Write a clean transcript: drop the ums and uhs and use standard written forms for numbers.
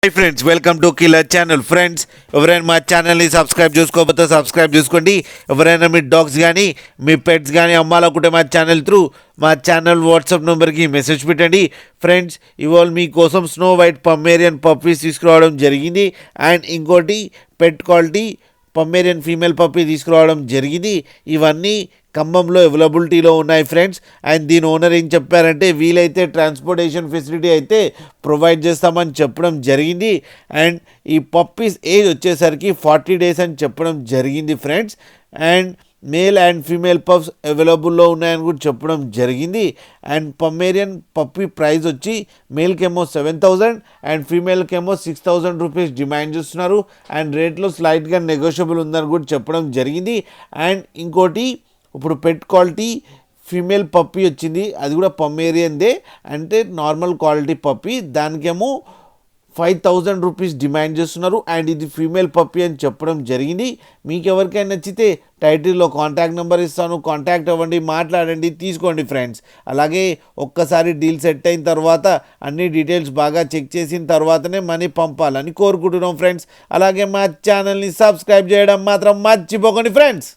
Hi friends, welcome to killer channel. Friends, ఎవరైనా మా ఛానల్ని సబ్స్క్రైబ్ చేసుకోకపోతే సబ్స్క్రైబ్ చేసుకోండి. ఎవరైనా మీ డాగ్స్ కానీ మీ పెట్స్ కానీ అమ్మాలనుకుంటే మా ఛానల్ త్రూ మా ఛానల్ వాట్సాప్ నెంబర్కి మెసేజ్ పెట్టండి. ఫ్రెండ్స్, ఇవాళ మీకోసం స్నో వైట్ పమ్మేరియన్ పప్పీస్ తీసుకురావడం జరిగింది. అండ్ ఇంకోటి పెట్ క్వాలిటీ పమ్మేరియన్ ఫీమేల్ పప్పీ తీసుకురావడం జరిగింది. ఇవన్నీ ఖమ్మంలో అవైలబిలిటీలో ఉన్నాయి ఫ్రెండ్స్. అండ్ దీని ఓనర్ ఏం చెప్పారంటే వీలైతే ట్రాన్స్పోర్టేషన్ ఫెసిలిటీ అయితే ప్రొవైడ్ చేస్తామని చెప్పడం జరిగింది. అండ్ ఈ పప్పీస్ ఏజ్ వచ్చేసరికి 40 days అని చెప్పడం జరిగింది friends. And male and female pups అవైలబుల్లో ఉన్నాయని కూడా చెప్పడం జరిగింది. అండ్ పమ్మేరియన్ పప్పీ ప్రైస్ వచ్చి మేల్కేమో 7,000 అండ్ ఫీమేల్కేమో 6,000 రూపీస్ డిమాండ్ చేస్తున్నారు. అండ్ రేట్లో స్లైట్గా నెగోషియబుల్ ఉందని కూడా చెప్పడం జరిగింది. అండ్ ఇంకోటి, ఇప్పుడు పెట్ క్వాలిటీ ఫీమేల్ పప్పీ వచ్చింది, అది కూడా పమ్మేరియన్దే, అంటే నార్మల్ క్వాలిటీ పప్పీ. దానికేమో 5,000 రూపీస్ డిమాండ్ చేస్తున్నారు. అండ్ ఇది ఫీమేల్ పప్పీ అని చెప్పడం జరిగింది. మీకు ఎవరికైనా నచ్చితే టైటిల్లో కాంటాక్ట్ నెంబర్ ఇస్తాను, కాంటాక్ట్ అవ్వండి, మాట్లాడండి, తీసుకోండి ఫ్రెండ్స్. అలాగే ఒక్కసారి డీల్ సెట్ అయిన తర్వాత అన్ని డీటెయిల్స్ బాగా చెక్ చేసిన తర్వాతనే మనీ పంపాలని కోరుకుంటున్నాం ఫ్రెండ్స్. అలాగే మా ఛానల్ని సబ్స్క్రైబ్ చేయడం మాత్రం మర్చిపోకండి ఫ్రెండ్స్.